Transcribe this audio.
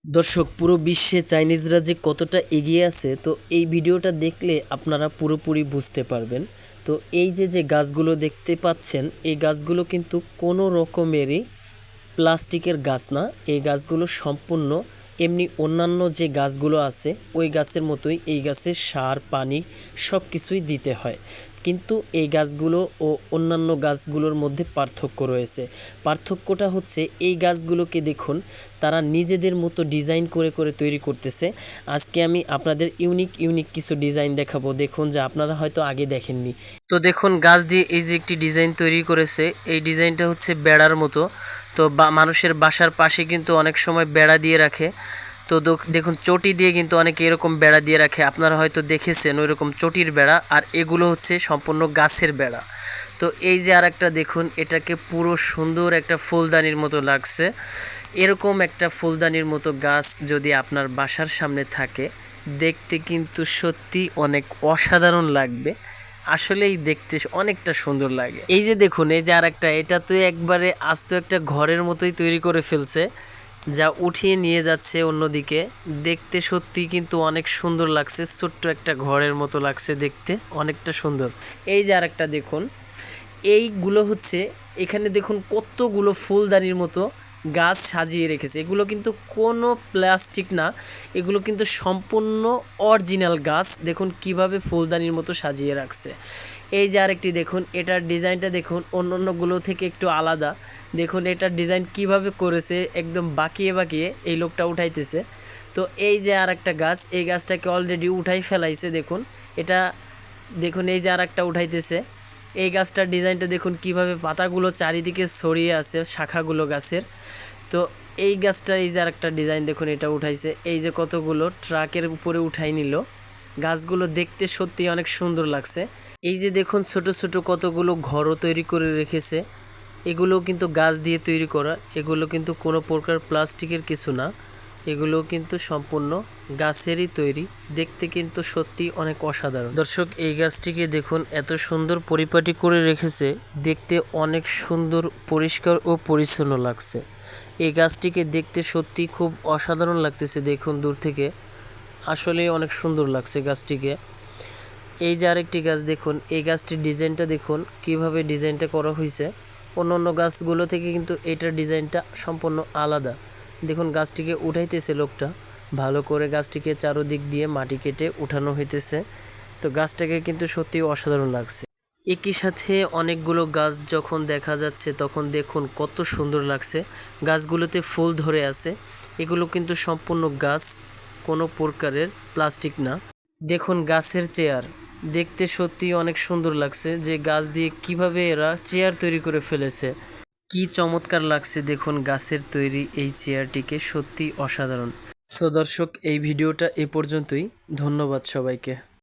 দর্শক, পুরো বিশ্বে চাইনিজরা যে কতটা এগিয়ে আছে তো এই ভিডিওটা দেখলে আপনারা পুরোপুরি বুঝতে পারবেন। তো এই যে গাছগুলো দেখতে পাচ্ছেন, এই গাছগুলো কিন্তু কোনো রকমেরই প্লাস্টিকের গাছ না। এই গাছগুলো সম্পূর্ণ এমনি অন্যান্য যে গাছগুলো আছে ওই গাছের মতোই। এই গাছের সার পানি সব কিছুই দিতে হয়, কিন্তু এই গাছগুলো ও অন্যান্য গাছগুলোর মধ্যে পার্থক্য রয়েছে। পার্থক্যটা হচ্ছে এই গাছগুলোকে দেখুন, তারা নিজেদের মতো ডিজাইন করে করে তৈরি করতেছে। আজকে আমি আপনাদের ইউনিক কিছু ডিজাইন দেখাবো, দেখুন যা আপনারা হয়তো আগে দেখেননি। তো দেখুন, গাছ দিয়ে এই যে একটি ডিজাইন তৈরি করেছে, এই ডিজাইনটা হচ্ছে বেড়ার মতো। তো মানুষের বাসার পাশে কিন্তু অনেক সময় বেড়া দিয়ে রাখে। তো দেখুন, চটি দিয়ে কিন্তু অনেকে এরকম বেড়া দিয়ে রাখে, আপনারা হয়তো দেখেছেন ওই রকম চটির বেড়া। আর এগুলো হচ্ছে সম্পূর্ণ গাছের বেড়া। তো এই যে আর একটা দেখুন, এটাকে পুরো সুন্দর একটা ফুলদানির মতো লাগছে। এরকম একটা ফুলদানির মতো গাছ যদি আপনার বাসার সামনে থাকে, দেখতে কিন্তু সত্যি অনেক অসাধারণ লাগবে। আসলেই দেখতে অনেকটা সুন্দর লাগে। এই যে দেখুন, এই যে আর একটা, এটা তো একবারে আস্ত একটা ঘরের মতোই তৈরি করে ফেলছে, যা উঠিয়ে নিয়ে যাচ্ছে অন্যদিকে। দেখতে সত্যি কিন্তু অনেক সুন্দর লাগছে, ছোট্ট একটা ঘরের মতো লাগছে দেখতে, অনেকটা সুন্দর। এই যে আর একটা দেখুন, এইগুলো হচ্ছে, এখানে দেখুন কতগুলো ফুলদানির মতো গাছ সাজিয়ে রেখেছে। এগুলো কিন্তু কোনো প্লাস্টিক না, এগুলো কিন্তু সম্পূর্ণ অরিজিনাল গাছ। দেখুন কিভাবে ফুলদানির মতো সাজিয়ে রাখছে। এই যে আরেকটি দেখুন, এটার ডিজাইনটা দেখুন অন্যান্যগুলো থেকে একটু আলাদা। দেখুন এটার ডিজাইন কিভাবে করেছে, একদম বাঁকিয়ে বাঁকিয়ে এই লোকটা উঠাইতেছে। তো এই যে আর একটা গাছ, এই গাছটাকে অলরেডি উঠাই ফেলাইছে। দেখুন এটা, দেখুন এই যে আর একটা উঠাইতেছে। এই গাছটার ডিজাইনটা দেখুন কিভাবে পাতাগুলো চারিদিকে ছড়িয়ে আছে, শাখাগুলো গাছের। তো এই গাছটা, এই যে আরেকটা ডিজাইন দেখুন, এটা উঠাইছে। এই যে কতগুলো ট্রাকের উপরে উঠাই নিল। গাছগুলো দেখতে সত্যি অনেক সুন্দর লাগছে। এই যে দেখুন, ছোট ছোট কতগুলো ঘরও তৈরি করে রেখেছে। এগুলো কিন্তু গাছ দিয়ে তৈরি করা, এগুলো কিন্তু কোনো প্রকার প্লাস্টিকের কিছু না, এগুলো কিন্তু সম্পূর্ণ গাছেরই তৈরি। দেখতে কিন্তু সত্যি অনেক অসাধারণ। দর্শক, এই গাছটিকে দেখুন এত সুন্দর পরিপাটি করে রেখেছে, দেখতে অনেক সুন্দর, পরিষ্কার ও পরিচ্ছন্ন লাগছে। এই গাছটিকে দেখতে সত্যি খুব অসাধারণ লাগতেছে। দেখুন দূর থেকে আসলে অনেক সুন্দর লাগছে গাছটিকে। এই যে আরেকটি গাছ দেখুন, এই গাছটির ডিজাইনটা দেখুন কিভাবে ডিজাইনটা করা হয়েছে। অন্য গাছগুলো থেকে কিন্তু এটার ডিজাইনটা সম্পূর্ণ আলাদা। দেখুন গাছটিকে উঠাইতেছে লোকটা, ভালো করে গাছটিকে চারোদিক দিয়ে মাটি কেটে উঠানো হইতেছে। তো গাছটাকে কিন্তু সত্যি অসাধারণ লাগছে। একই সাথে অনেকগুলো গাছ যখন দেখা যাচ্ছে তখন দেখুন কত সুন্দর লাগছে। গাছগুলোতে ফুল ধরে আছে, এগুলো কিন্তু সম্পূর্ণ গাছ, কোনো প্রকারের প্লাস্টিক না। দেখুন গাছের চেয়ার, দেখতে সত্যি অনেক সুন্দর লাগছে, যে গাছ দিয়ে কিভাবে এরা চেয়ার তৈরি করে ফেলেছে। কি চমৎকার লাগছে দেখুন গাছের তৈরি এই চেয়ারটিকে, সত্যি অসাধারণ। সো দর্শক, এই ভিডিওটা এ পর্যন্তই। ধন্যবাদ সবাইকে।